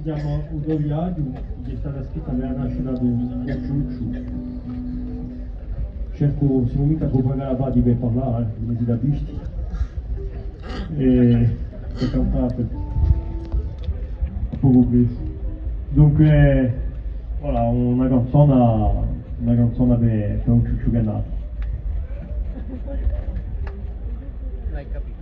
abbiamo avuto viaggio che è stata scritta per la nascita di un ciucciu. Cerco, se non mica può pagare la pati per parlare, come si capisce, e per cantare per poco preso. Dunque, voilà, una canzone per un ciucciu che è nato. L'hai capito?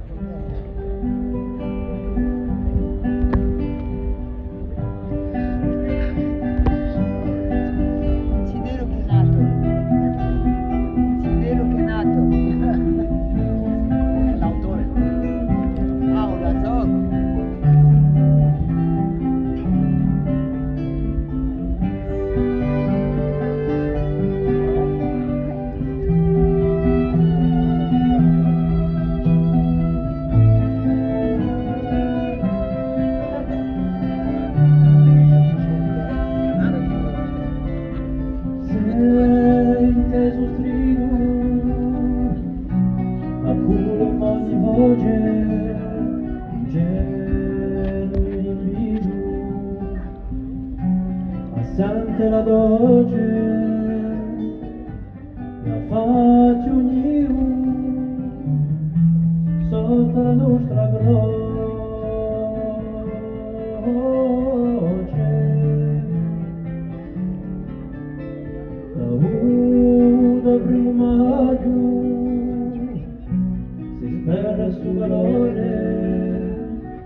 Considero che è nato. Considero che è nato. L'autore. Ah, o la gioco. Inteso strido, ma pure ogni voce, ingenuo invidio, assente la doce, la faccia ognuno, sotto la nostra croce. Da prima giù si spera su calore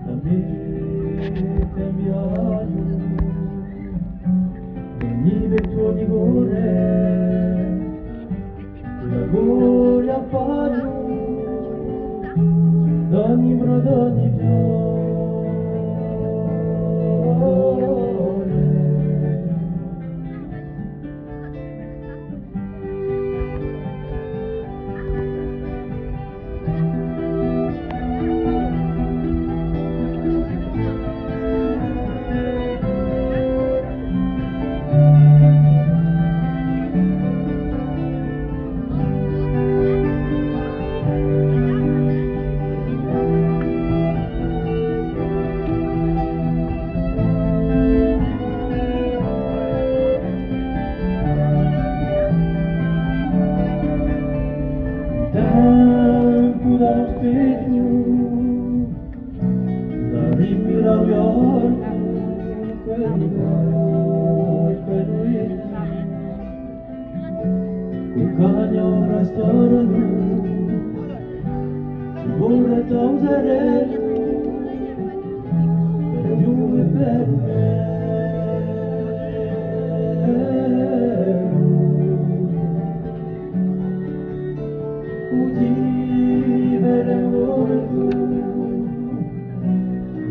la vita inviato ogni virtù di cuore la gloria appaio d'ogni brodo d'ogni fiore. Tempo dallo specchio, da rimpirare quello col cagno restaurano, si vuole togliere per più e per me.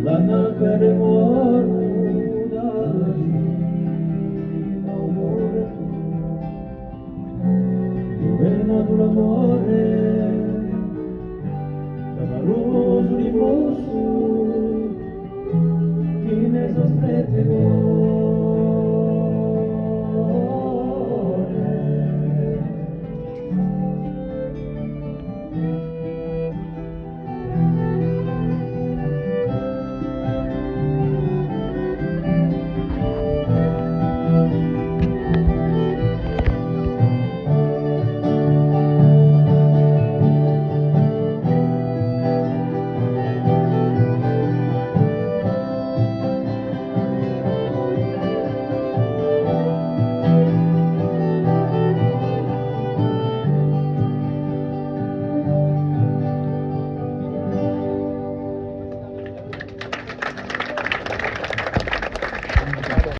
La nacque muore dalla cima muore dove è nato l'amore clamoroso riposo che ne sono strette